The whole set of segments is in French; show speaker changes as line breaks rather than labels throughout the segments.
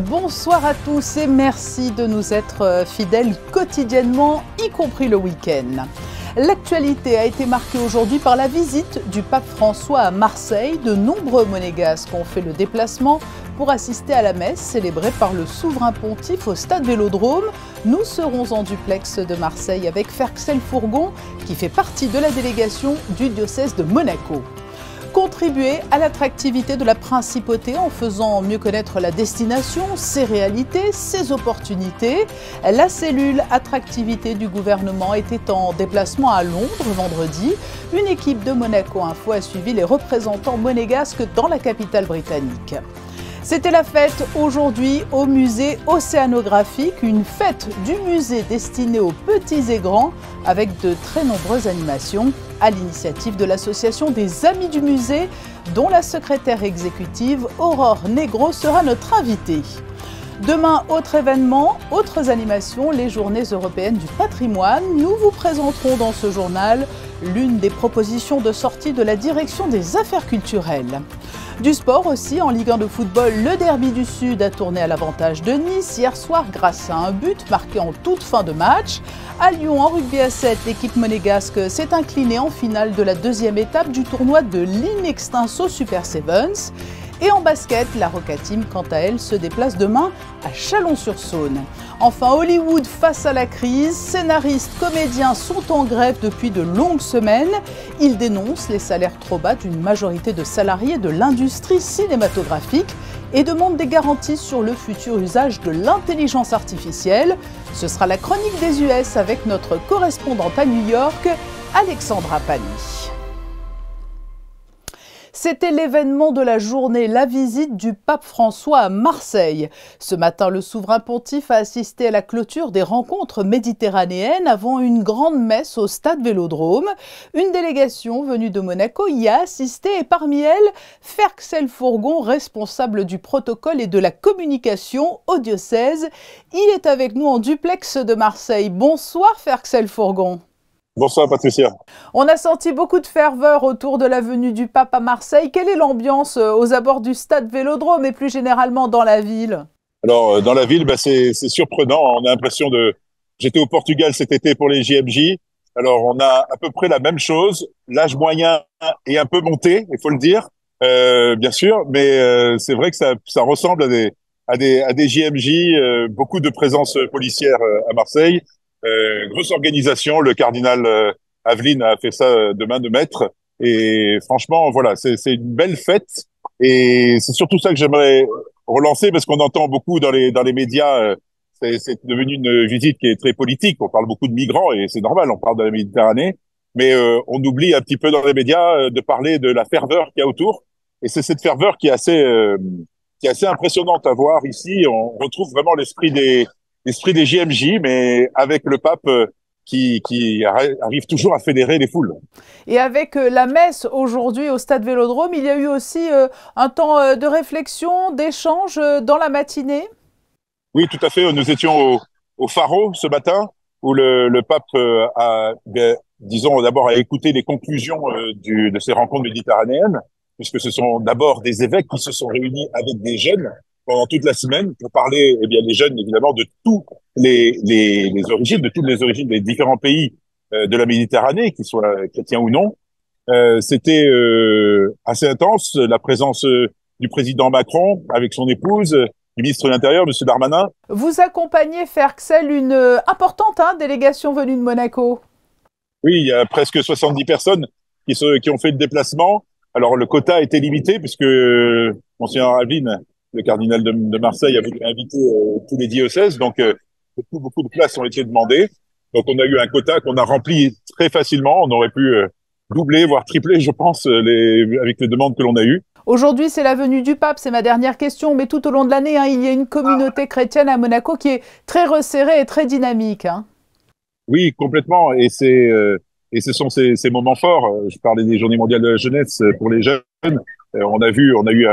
Bonsoir à tous et merci de nous être fidèles quotidiennement, y compris le week-end. L'actualité a été marquée aujourd'hui par la visite du pape François à Marseille. De nombreux monégasques ont fait le déplacement pour assister à la messe célébrée par le souverain pontife au stade Vélodrome. Nous serons en duplex de Marseille avec Ferkcell Fourgon qui fait partie de la délégation du diocèse de Monaco. Contribuer à l'attractivité de la principauté en faisant mieux connaître la destination, ses réalités, ses opportunités. La cellule attractivité du gouvernement était en déplacement à Londres vendredi. Une équipe de Monaco Info a suivi les représentants monégasques dans la capitale britannique. C'était la fête aujourd'hui au musée océanographique, une fête du musée destinée aux petits et grands avec de très nombreuses animations à l'initiative de l'association des Amis du musée dont la secrétaire exécutive Aurore Negro sera notre invitée. Demain, autre événement, autres animations, les Journées européennes du patrimoine. Nous vous présenterons dans ce journal l'une des propositions de sortie de la direction des affaires culturelles. Du sport aussi, en Ligue 1 de football, le derby du Sud a tourné à l'avantage de Nice hier soir grâce à un but marqué en toute fin de match. À Lyon, en rugby à 7, l'équipe monégasque s'est inclinée en finale de la deuxième étape du tournoi de l'Inextinso Super Sevens. Et en basket, la Roca Team, quant à elle, se déplace demain à Chalon-sur-Saône. Enfin, Hollywood face à la crise. Scénaristes, comédiens sont en grève depuis de longues semaines. Ils dénoncent les salaires trop bas d'une majorité de salariés de l'industrie cinématographique et demandent des garanties sur le futur usage de l'intelligence artificielle. Ce sera la chronique des US avec notre correspondante à New York, Alexandra Pani. C'était l'événement de la journée, la visite du pape François à Marseille. Ce matin, le souverain pontife a assisté à la clôture des rencontres méditerranéennes avant une grande messe au stade Vélodrome. Une délégation venue de Monaco y a assisté et parmi elles, Ferkcell Fourgon, responsable du protocole et de la communication au diocèse. Il est avec nous en duplex de Marseille. Bonsoir Ferkcell Fourgon.
Bonsoir Patricia.
On a senti beaucoup de ferveur autour de la venue du pape à Marseille. Quelle est l'ambiance aux abords du stade Vélodrome et plus généralement dans la ville?
Alors dans la ville, c'est surprenant. On a l'impression de. J'étais au Portugal cet été pour les JMJ. Alors on a à peu près la même chose. L'âge moyen est un peu monté, il faut le dire, bien sûr. Mais c'est vrai que ça ressemble à des JMJ. Beaucoup de présence policière à Marseille. Grosse organisation, le cardinal Aveline a fait ça de main de maître et franchement voilà, c'est une belle fête et c'est surtout ça que j'aimerais relancer parce qu'on entend beaucoup dans les médias, c'est devenu une visite qui est très politique, on parle beaucoup de migrants et c'est normal, on parle de la Méditerranée, mais on oublie un petit peu dans les médias de parler de la ferveur qu'il y a autour et c'est cette ferveur qui est assez impressionnante à voir ici. On retrouve vraiment l'esprit des JMJ, mais avec le pape qui arrive toujours à fédérer les foules.
Et avec la messe aujourd'hui au stade Vélodrome, il y a eu aussi un temps de réflexion, d'échange dans la matinée?
Oui, tout à fait. Nous étions au Pharo ce matin, où le pape disons d'abord, a écouté les conclusions de ces rencontres méditerranéennes, puisque ce sont d'abord des évêques qui se sont réunis avec des jeunes pendant toute la semaine pour parler, eh bien, les jeunes, évidemment, de toutes les origines, de toutes les origines des différents pays de la Méditerranée, qu'ils soient chrétiens ou non. C'était assez intense, la présence du président Macron avec son épouse, du ministre de l'Intérieur, M. Darmanin.
Vous accompagnez Ferkcell, une importante délégation venue de Monaco.
Oui, il y a presque 70 personnes qui ont fait le déplacement. Alors, le quota était limité puisque Monseigneur Aveline, le cardinal de Marseille, a voulu inviter tous les diocèses, donc beaucoup de places ont été demandées. Donc on a eu un quota qu'on a rempli très facilement. On aurait pu doubler, voire tripler, je pense, avec les demandes que l'on a eues.
Aujourd'hui, c'est la venue du pape, c'est ma dernière question, mais tout au long de l'année, il y a une communauté chrétienne à Monaco qui est très resserrée et très dynamique.
Oui, complètement. Et ce sont ces moments forts. Je parlais des Journées mondiales de la jeunesse pour les jeunes. On a eu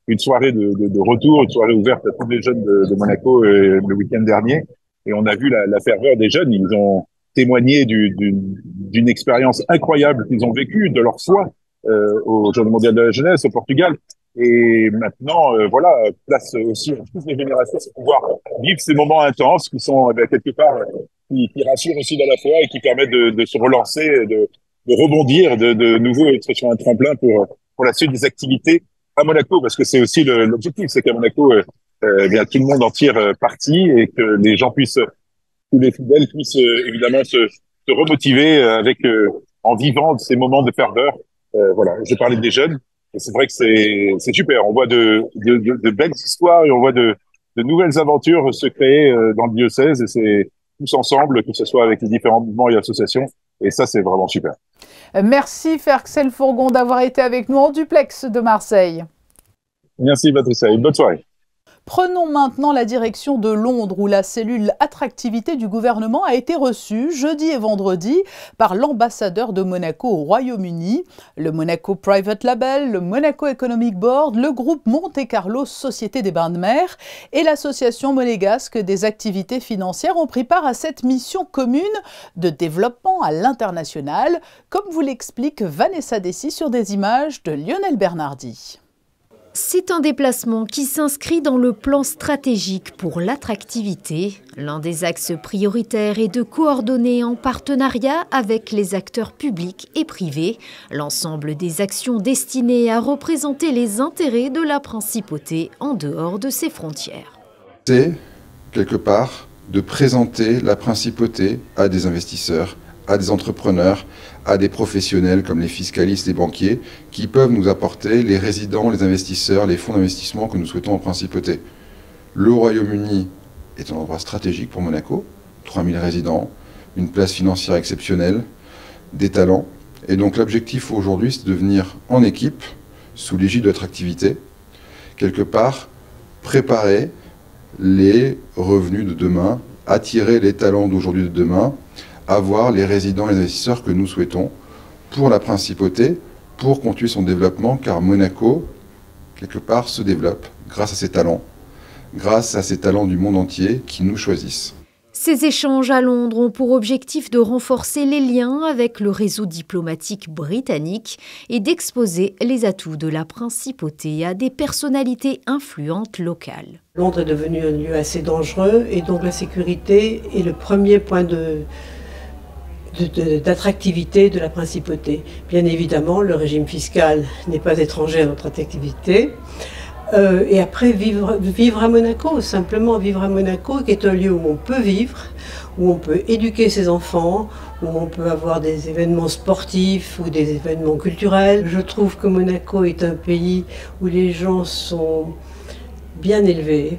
une soirée de retour, une soirée ouverte à tous les jeunes de Monaco le week-end dernier. Et on a vu la ferveur des jeunes. Ils ont témoigné d'une expérience incroyable qu'ils ont vécue, de leur foi aux Journées mondiales de la jeunesse au Portugal. Et maintenant, voilà, place aussi à toutes les générations de pouvoir vivre ces moments intenses qui sont quelque part qui rassurent aussi dans la foi et qui permettent de se relancer, de rebondir, de nouveau être sur un tremplin pour la suite des activités à Monaco, parce que c'est aussi l'objectif, c'est qu'à Monaco, bien tout le monde en tire parti et que les gens puissent, tous les fidèles puissent évidemment se remotiver en vivant ces moments de ferveur. Voilà, je parlais des jeunes. Et c'est vrai que c'est super. On voit de belles histoires et on voit de nouvelles aventures se créer dans le diocèse et c'est tous ensemble, que ce soit avec les différents mouvements et associations. Et ça, c'est vraiment super.
Merci Ferxel Fourgon d'avoir été avec nous en duplex de Marseille.
Merci Patricia et bonne soirée.
Prenons maintenant la direction de Londres où la cellule attractivité du gouvernement a été reçue jeudi et vendredi par l'ambassadeur de Monaco au Royaume-Uni, le Monaco Private Label, le Monaco Economic Board, le groupe Monte Carlo Société des Bains de Mer et l'association monégasque des activités financières ont pris part à cette mission commune de développement à l'international, comme vous l'explique Vanessa Dessy sur des images de Lionel Bernardi.
C'est un déplacement qui s'inscrit dans le plan stratégique pour l'attractivité. L'un des axes prioritaires est de coordonner en partenariat avec les acteurs publics et privés l'ensemble des actions destinées à représenter les intérêts de la principauté en dehors de ses frontières.
C'est, quelque part, de présenter la principauté à des investisseurs, à des entrepreneurs, à des professionnels comme les fiscalistes, les banquiers, qui peuvent nous apporter les résidents, les investisseurs, les fonds d'investissement que nous souhaitons en principauté. Le Royaume-Uni est un endroit stratégique pour Monaco, 3000 résidents, une place financière exceptionnelle, des talents. Et donc l'objectif aujourd'hui, c'est de venir en équipe, sous l'égide de l'attractivité, quelque part, préparer les revenus de demain, attirer les talents d'aujourd'hui et de demain, avoir les résidents et les investisseurs que nous souhaitons pour la principauté, pour continuer son développement, car Monaco, quelque part, se développe grâce à ses talents du monde entier qui nous choisissent.
Ces échanges à Londres ont pour objectif de renforcer les liens avec le réseau diplomatique britannique et d'exposer les atouts de la principauté à des personnalités influentes locales.
Londres est devenu un lieu assez dangereux et donc la sécurité est le premier point d'attractivité de la principauté. Bien évidemment, le régime fiscal n'est pas étranger à notre attractivité. Et après, vivre à Monaco, simplement vivre à Monaco, qui est un lieu où on peut vivre, où on peut éduquer ses enfants, où on peut avoir des événements sportifs ou des événements culturels. Je trouve que Monaco est un pays où les gens sont bien élevés,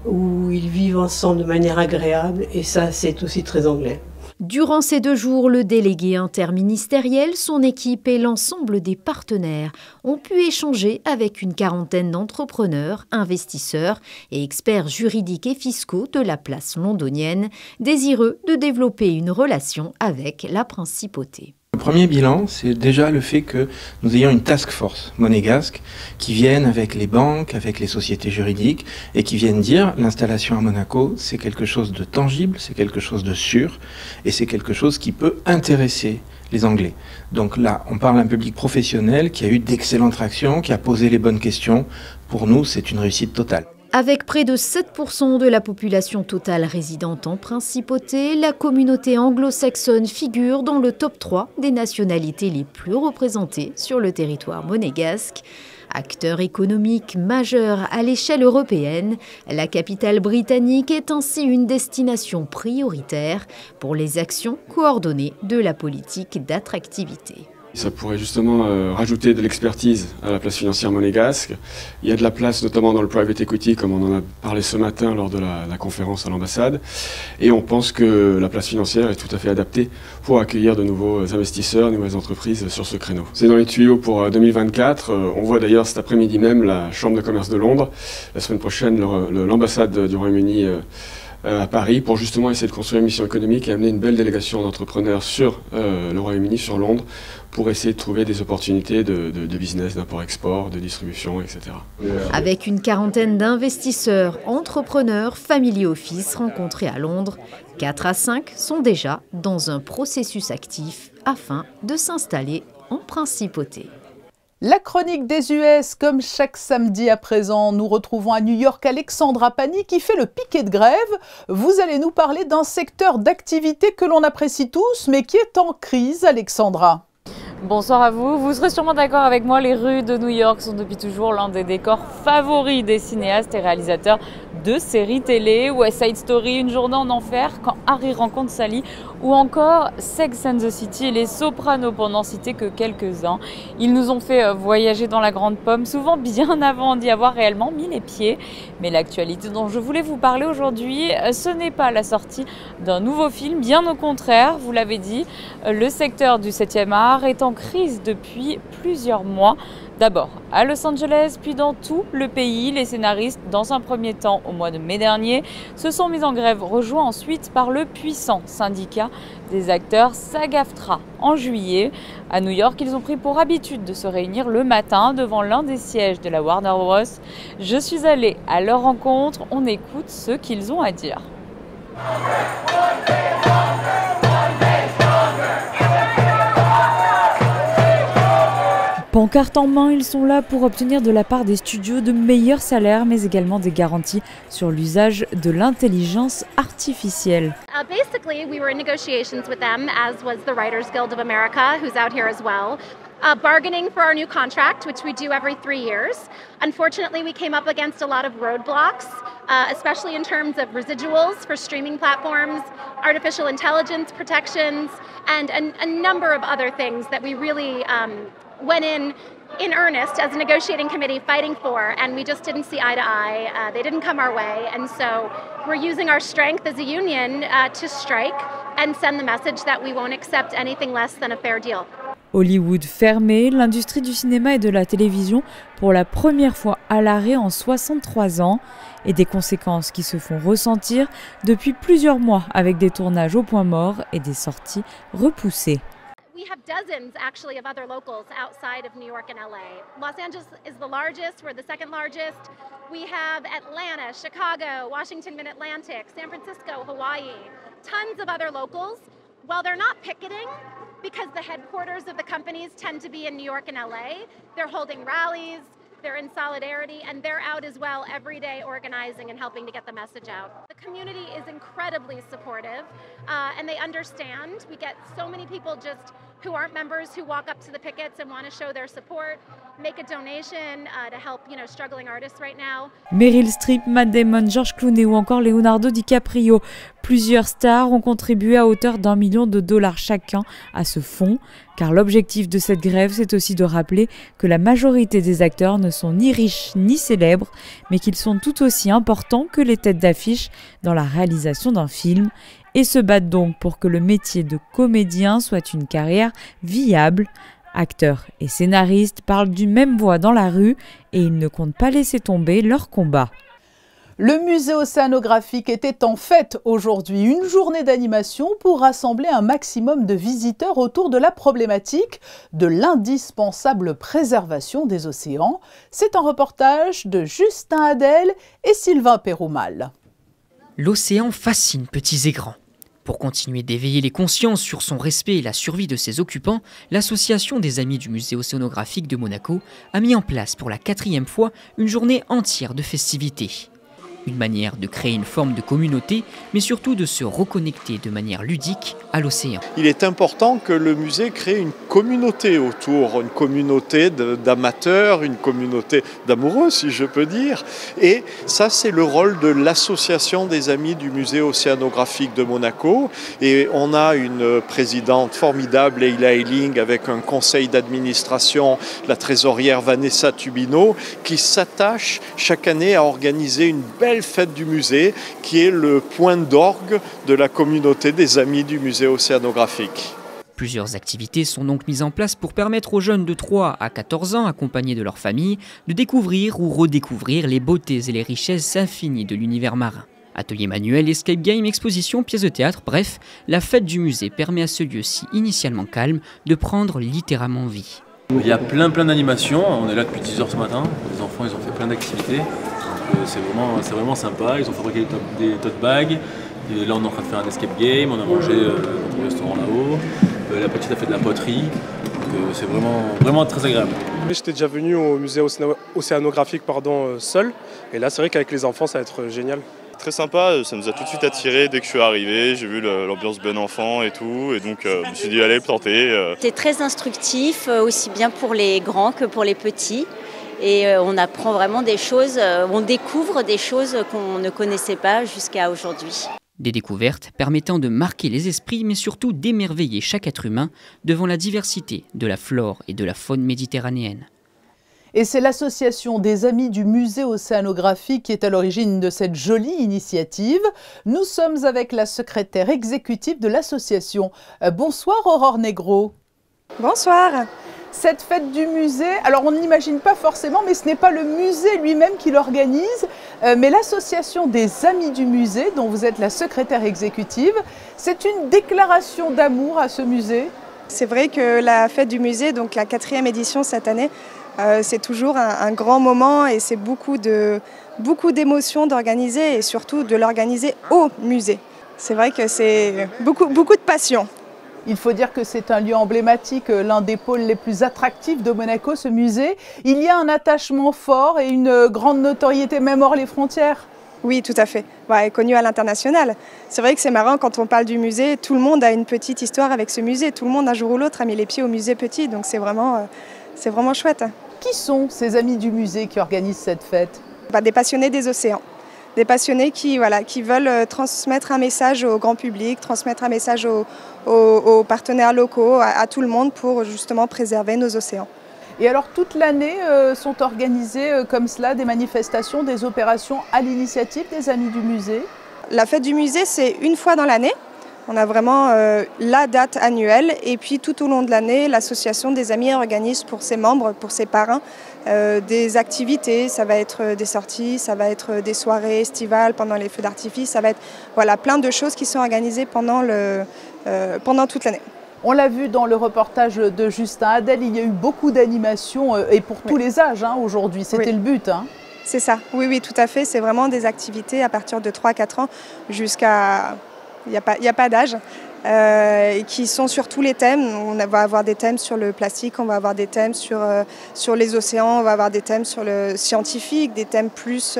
où ils vivent ensemble de manière agréable, et ça, c'est aussi très anglais.
Durant ces 2 jours, le délégué interministériel, son équipe et l'ensemble des partenaires ont pu échanger avec une quarantaine d'entrepreneurs, investisseurs et experts juridiques et fiscaux de la place londonienne, désireux de développer une relation avec la principauté.
Le premier bilan, c'est déjà le fait que nous ayons une task force monégasque qui vienne avec les banques, avec les sociétés juridiques et qui viennent dire l'installation à Monaco, c'est quelque chose de tangible, c'est quelque chose de sûr et c'est quelque chose qui peut intéresser les Anglais. Donc là, on parle d'un public professionnel qui a eu d'excellentes réactions, qui a posé les bonnes questions. Pour nous, c'est une réussite totale.
Avec près de 7% de la population totale résidente en principauté, la communauté anglo-saxonne figure dans le top 3 des nationalités les plus représentées sur le territoire monégasque. Acteur économique majeur à l'échelle européenne, la capitale britannique est ainsi une destination prioritaire pour les actions coordonnées de la politique d'attractivité.
Ça pourrait justement rajouter de l'expertise à la place financière monégasque. Il y a de la place notamment dans le private equity, comme on en a parlé ce matin lors de la conférence à l'ambassade. Et on pense que la place financière est tout à fait adaptée pour accueillir de nouveaux investisseurs, de nouvelles entreprises sur ce créneau. C'est dans les tuyaux pour 2024. On voit d'ailleurs cet après-midi même la Chambre de commerce de Londres. La semaine prochaine, l'ambassade du Royaume-Uni à Paris pour justement essayer de construire une mission économique et amener une belle délégation d'entrepreneurs sur le Royaume-Uni, sur Londres, pour essayer de trouver des opportunités de business, d'import-export, de distribution, etc.
Avec une quarantaine d'investisseurs, entrepreneurs, family office rencontrés à Londres, 4 à 5 sont déjà dans un processus actif afin de s'installer en principauté.
La chronique des US, comme chaque samedi à présent, nous retrouvons à New York Alexandra Pani qui fait le piquet de grève. Vous allez nous parler d'un secteur d'activité que l'on apprécie tous, mais qui est en crise, Alexandra.
Bonsoir à vous. Vous serez sûrement d'accord avec moi, les rues de New York sont depuis toujours l'un des décors favoris des cinéastes et réalisateurs de séries télé. West Side Story, Une journée en enfer, Quand Harry rencontre Sally, ou encore Sex and the City et Les Sopranos, pour n'en citer que quelques-uns. Ils nous ont fait voyager dans la grande pomme, souvent bien avant d'y avoir réellement mis les pieds. Mais l'actualité dont je voulais vous parler aujourd'hui, ce n'est pas la sortie d'un nouveau film, bien au contraire, vous l'avez dit, le secteur du 7e art est en crise depuis plusieurs mois. D'abord à Los Angeles, puis dans tout le pays. Les scénaristes, dans un premier temps au mois de mai dernier, se sont mis en grève, rejoints ensuite par le puissant syndicat des acteurs SAG-AFTRA. En juillet, à New York, ils ont pris pour habitude de se réunir le matin devant l'un des sièges de la Warner Bros. Je suis allée à leur rencontre, on écoute ce qu'ils ont à dire. Pancarte en main, ils sont là pour obtenir de la part des studios de meilleurs salaires, mais également des garanties sur l'usage de l'intelligence artificielle.
Basically, we were in negotiations with them, as was the Writers Guild of America, who's out here as well, bargaining for our new contract, which we do every 3 years. Unfortunately, we came up against a lot of roadblocks, especially in terms of residuals for streaming platforms, artificial intelligence protections, and a number of other things that we really went in earnest as a negotiating committee fighting for, and we just didn't see eye to eye. They didn't come our way, and so we're using our strength as a union to strike and send the message that we won't accept anything less than a fair deal.
Hollywood fermé, l'industrie du cinéma et de la télévision pour la première fois à l'arrêt en 63 ans, et des conséquences qui se font ressentir depuis plusieurs mois avec des tournages au point mort et des sorties repoussées.
We have dozens, actually, of other locals outside of New York and LA. Los Angeles is the largest. We're the second largest. We have Atlanta, Chicago, Washington Mid-Atlantic, San Francisco, Hawaii. Tons of other locals. While they're not picketing, because the headquarters of the companies tend to be in New York and LA, they're holding rallies, they're in solidarity, and they're out as well every day organizing and helping to get the message out. The community is incredibly supportive, and they understand. We get so many people just who aren't members who walk up to the pickets and want to show their support, make a donation to help, struggling artists right now.
Meryl Streep, Matt Damon, George Clooney ou encore Leonardo DiCaprio. Plusieurs stars ont contribué à hauteur d'1 million de dollars chacun à ce fonds, car l'objectif de cette grève, c'est aussi de rappeler que la majorité des acteurs ne sont ni riches ni célèbres, mais qu'ils sont tout aussi importants que les têtes d'affiche dans la réalisation d'un film, et se battent donc pour que le métier de comédien soit une carrière viable. Acteurs et scénaristes parlent d'une même voix dans la rue et ils ne comptent pas laisser tomber leur combat.
Le musée océanographique était en fête aujourd'hui, une journée d'animation pour rassembler un maximum de visiteurs autour de la problématique de l'indispensable préservation des océans. C'est un reportage de Justin Hadel et Sylvain Péroumal.
L'océan fascine petits et grands. Pour continuer d'éveiller les consciences sur son respect et la survie de ses occupants, l'association des Amis du Musée océanographique de Monaco a mis en place pour la 4e fois une journée entière de festivités. Une manière de créer une forme de communauté, mais surtout de se reconnecter de manière ludique à l'océan.
Il est important que le musée crée une communauté autour, une communauté d'amateurs, une communauté d'amoureux, si je peux dire. Et ça, c'est le rôle de l'association des Amis du Musée océanographique de Monaco. Et on a une présidente formidable, Leila Eiling, avec un conseil d'administration, la trésorière Vanessa Tubino, qui s'attache chaque année à organiser une belle fête du musée qui est le point d'orgue de la communauté des Amis du Musée océanographique.
Plusieurs activités sont donc mises en place pour permettre aux jeunes de 3 à 14 ans, accompagnés de leur famille, de découvrir ou redécouvrir les beautés et les richesses infinies de l'univers marin. Ateliers manuels, escape game, expositions, pièces de théâtre, bref, la fête du musée permet à ce lieu si initialement calme de prendre littéralement vie.
Il y a plein d'animations, on est là depuis 10 h ce matin, les enfants ils ont fait plein d'activités. C'est vraiment sympa, ils ont fabriqué des tote bags, et là on est en train de faire un escape game, on a mangé dans le restaurant là-haut, la petite a fait de la poterie, c'est vraiment très agréable.
J'étais déjà venu au musée océanographique seul, et là c'est vrai qu'avec les enfants ça va être génial.
Très sympa, ça nous a tout de suite attiré dès que je suis arrivé, j'ai vu l'ambiance bon enfant et tout, et donc je me suis dit allez tenter.
C'est très instructif, aussi bien pour les grands que pour les petits. Et on apprend vraiment des choses, on découvre des choses qu'on ne connaissait pas jusqu'à aujourd'hui.
Des découvertes permettant de marquer les esprits, mais surtout d'émerveiller chaque être humain devant la diversité de la flore et de la faune méditerranéenne.
Et c'est l'association des Amis du Musée Océanographique qui est à l'origine de cette jolie initiative. Nous sommes avec la secrétaire exécutive de l'association. Bonsoir Aurore Negro.
Bonsoir.
Cette fête du musée, alors on n'imagine pas forcément, mais ce n'est pas le musée lui-même qui l'organise, mais l'association des Amis du Musée, dont vous êtes la secrétaire exécutive, c'est une déclaration d'amour à ce musée.
C'est vrai que la fête du musée, donc la 4e édition cette année, c'est toujours un grand moment et c'est beaucoup d'émotions d'organiser et surtout de l'organiser au musée. C'est vrai que c'est beaucoup de passion.
Il faut dire que c'est un lieu emblématique, l'un des pôles les plus attractifs de Monaco, ce musée. Il y a un attachement fort et une grande notoriété, même hors les frontières.
Oui, tout à fait. Ouais, connu à l'international. C'est vrai que c'est marrant, quand on parle du musée, tout le monde a une petite histoire avec ce musée. Tout le monde, un jour ou l'autre, a mis les pieds au musée petit, donc c'est vraiment chouette.
Qui sont ces amis du musée qui organisent cette fête ?
Des passionnés des océans. Des passionnés qui veulent transmettre un message au grand public, transmettre un message aux partenaires locaux, à tout le monde pour justement préserver nos océans.
Et alors toute l'année sont organisées comme cela des manifestations, des opérations à l'initiative des Amis du musée ?
La fête du musée, c'est une fois dans l'année. On a vraiment la date annuelle et puis tout au long de l'année, l'association des Amis organise pour ses membres, pour ses parrains, des activités. Ça va être des sorties, ça va être des soirées estivales pendant les feux d'artifice, ça va être plein de choses qui sont organisées pendant toute l'année.
On l'a vu dans le reportage de Justin Adel, il y a eu beaucoup d'animations et pour tous les âges aujourd'hui, c'était le but.
C'est ça, oui, tout à fait. C'est vraiment des activités à partir de 3-4 ans jusqu'à... Il n'y a pas d'âge, qui sont sur tous les thèmes. On va avoir des thèmes sur le plastique, on va avoir des thèmes sur les océans, on va avoir des thèmes sur le scientifique, des thèmes plus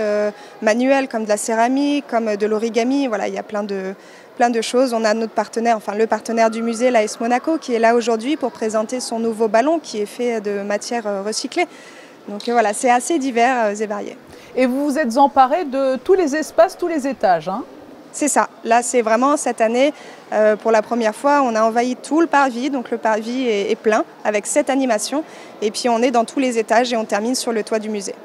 manuels comme de la céramique, comme de l'origami. Voilà, il y a plein de choses. On a notre partenaire, le partenaire du musée, l'AS Monaco, qui est là aujourd'hui pour présenter son nouveau ballon qui est fait de matières recyclées. Donc voilà, c'est assez divers et varié.
Et vous vous êtes emparé de tous les espaces, tous les étages,
C'est ça. Là, c'est vraiment cette année, pour la première fois, on a envahi tout le parvis. Donc le parvis est plein avec 7 animations. Et puis on est dans tous les étages et on termine sur le toit du musée.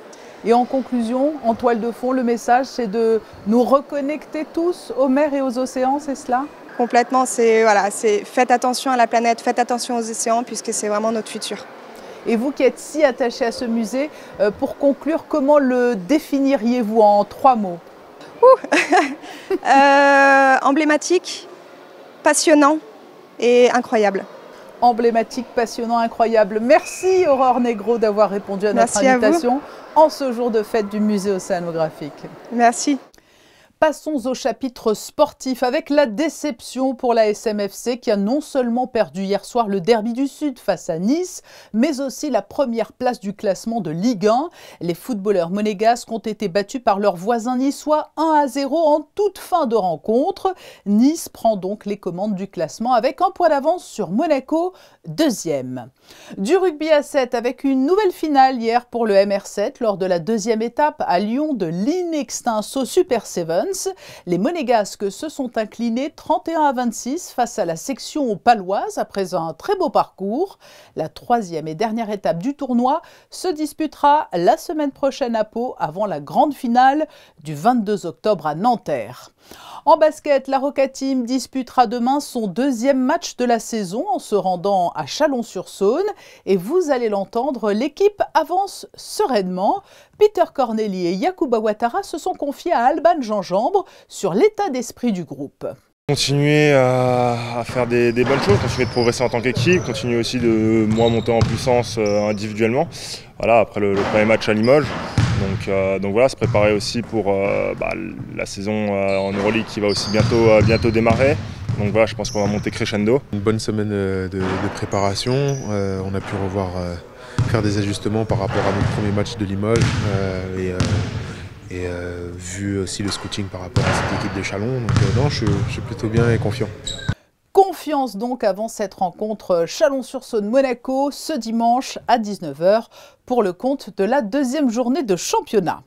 Et en conclusion, en toile de fond, le message, c'est de nous reconnecter tous aux mers et aux océans, c'est cela ?
Complètement. C'est faites attention à la planète, faites attention aux océans, puisque c'est vraiment notre futur.
Et vous qui êtes si attaché à ce musée, pour conclure, comment le définiriez-vous en 3 mots ?
Emblématique, passionnant et incroyable.
Emblématique, passionnant, incroyable. Merci Aurore Negro d'avoir répondu à notre invitation en ce jour de fête du musée océanographique.
Merci.
Passons au chapitre sportif avec la déception pour la SMFC qui a non seulement perdu hier soir le derby du Sud face à Nice, mais aussi la première place du classement de Ligue 1. Les footballeurs monégasques ont été battus par leurs voisins niçois 1-0 en toute fin de rencontre. Nice prend donc les commandes du classement avec un point d'avance sur Monaco, 2e. Du rugby à 7 avec une nouvelle finale hier pour le MR7 lors de la 2e étape à Lyon de l'Inextinso Super 7. Les Monégasques se sont inclinés 31-26 face à la section paloise après un très beau parcours. La 3e et dernière étape du tournoi se disputera la semaine prochaine à Pau avant la grande finale du 22 octobre à Nanterre. En basket, la Roca Team disputera demain son 2e match de la saison en se rendant à Chalon-sur-Saône. Et vous allez l'entendre, l'équipe avance sereinement. Peter Corneli et Yacouba Ouattara se sont confiés à Alban Gingembre sur l'état d'esprit du groupe.
Continuer à faire des bonnes choses, continuer de progresser en tant qu'équipe, continuer aussi de monter en puissance individuellement. Voilà, après le premier match à Limoges. Donc voilà, se préparer aussi pour la saison en Euroleague qui va aussi bientôt démarrer. Donc voilà, je pense qu'on va monter crescendo.
Une bonne semaine de préparation. On a pu faire des ajustements par rapport à notre premier match de Limoges et vu aussi le scouting par rapport à cette équipe de Châlons. Donc non, je suis plutôt bien et confiant.
Confiance donc avant cette rencontre Chalon-sur-Saône-Monaco ce dimanche à 19 h pour le compte de la deuxième journée de championnat.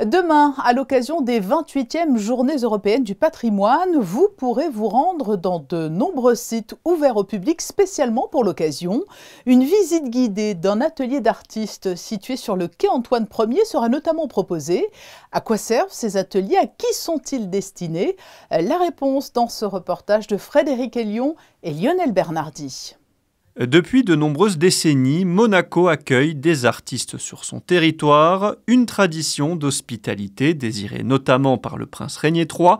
Demain, à l'occasion des 28e Journées européennes du patrimoine, vous pourrez vous rendre dans de nombreux sites ouverts au public spécialement pour l'occasion. Une visite guidée d'un atelier d'artistes situé sur le quai Antoine Ier sera notamment proposée. À quoi servent ces ateliers? À qui sont-ils destinés? La réponse dans ce reportage de Frédéric Elion et Lionel Bernardi.
Depuis de nombreuses décennies, Monaco accueille des artistes sur son territoire, une tradition d'hospitalité désirée notamment par le prince Régnier III,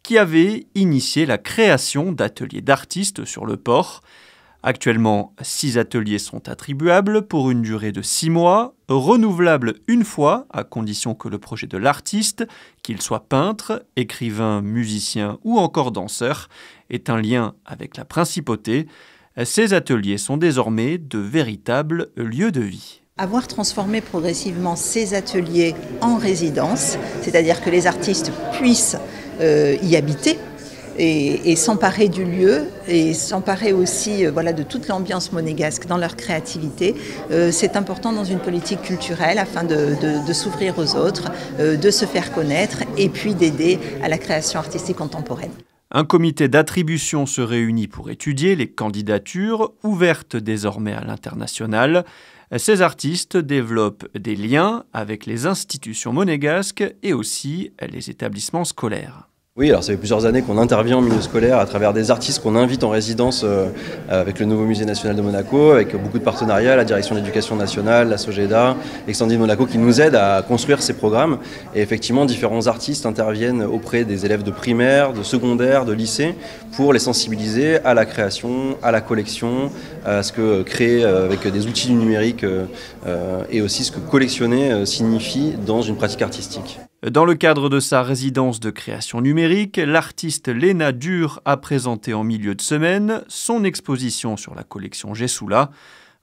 qui avait initié la création d'ateliers d'artistes sur le port. Actuellement, 6 ateliers sont attribuables pour une durée de 6 mois, renouvelables une fois à condition que le projet de l'artiste, qu'il soit peintre, écrivain, musicien ou encore danseur, ait un lien avec la principauté. Ces ateliers sont désormais de véritables lieux de vie.
Avoir transformé progressivement ces ateliers en résidence, c'est-à-dire que les artistes puissent y habiter et s'emparer du lieu et s'emparer aussi de toute l'ambiance monégasque dans leur créativité, c'est important dans une politique culturelle afin de s'ouvrir aux autres, de se faire connaître et puis d'aider à la création artistique contemporaine.
Un comité d'attribution se réunit pour étudier les candidatures, ouvertes désormais à l'international. Ces artistes développent des liens avec les institutions monégasques et aussi les établissements scolaires.
Oui, alors ça fait plusieurs années qu'on intervient en milieu scolaire à travers des artistes qu'on invite en résidence avec le nouveau musée national de Monaco, avec beaucoup de partenariats, la direction de l'éducation nationale, la Sogeda, Extended Monaco qui nous aident à construire ces programmes. Et effectivement, différents artistes interviennent auprès des élèves de primaire, de secondaire, de lycée, pour les sensibiliser à la création, à la collection, à ce que créer avec des outils du numérique et aussi ce que collectionner signifie dans une pratique artistique.
Dans le cadre de sa résidence de création numérique, l'artiste Léna Dur a présenté en milieu de semaine son exposition sur la collection Gessoula,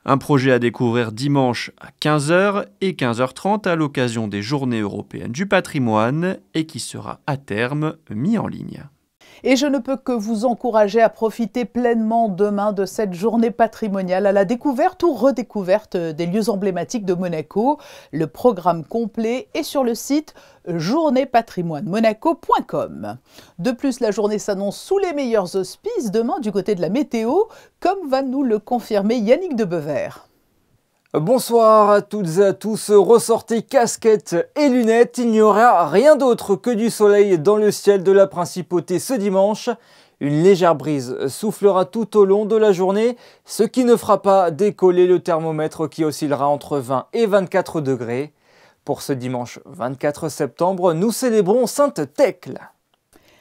un projet à découvrir dimanche à 15 h et 15 h 30 à l'occasion des Journées européennes du patrimoine et qui sera à terme mis en ligne.
Et je ne peux que vous encourager à profiter pleinement demain de cette journée patrimoniale à la découverte ou redécouverte des lieux emblématiques de Monaco. Le programme complet est sur le site journéepatrimoinemonaco.com. De plus, la journée s'annonce sous les meilleurs auspices demain du côté de la météo, comme va nous le confirmer Yannick de Bever.
Bonsoir à toutes et à tous, ressortez casquettes et lunettes, il n'y aura rien d'autre que du soleil dans le ciel de la principauté ce dimanche. Une légère brise soufflera tout au long de la journée, ce qui ne fera pas décoller le thermomètre qui oscillera entre 20 et 24 degrés. Pour ce dimanche 24 septembre, nous célébrons Sainte Thècle.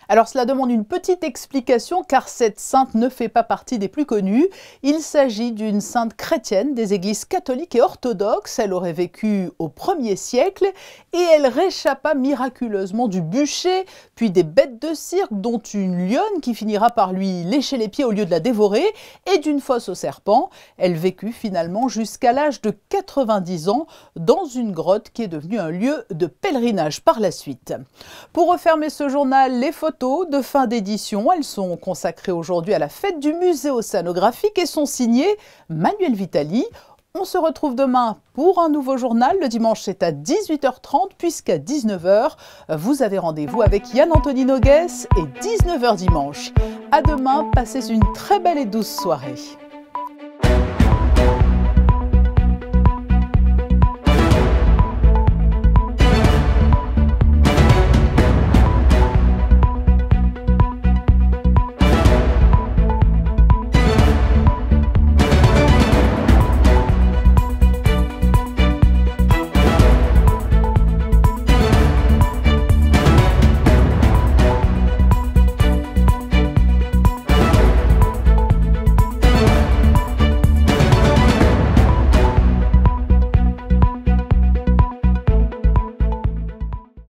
Alors cela demande une petite explication car cette sainte ne fait pas partie des plus connues. Il s'agit d'une sainte chrétienne des églises catholiques et orthodoxes. Elle aurait vécu au 1er siècle et elle réchappa miraculeusement du bûcher, puis des bêtes de cirque dont une lionne qui finira par lui lécher les pieds au lieu de la dévorer et d'une fosse aux serpents. Elle vécut finalement jusqu'à l'âge de 90 ans dans une grotte qui est devenue un lieu de pèlerinage par la suite. Pour refermer ce journal, les photos de fin d'édition, elles sont consacrées aujourd'hui à la fête du musée océanographique et sont signées Manuel Vitali. On se retrouve demain pour un nouveau journal. Le dimanche, c'est à 18 h 30 puisqu'à 19 h, vous avez rendez-vous avec Yann-Anthony Noguès et 19 h dimanche. À demain, passez une très belle et douce soirée.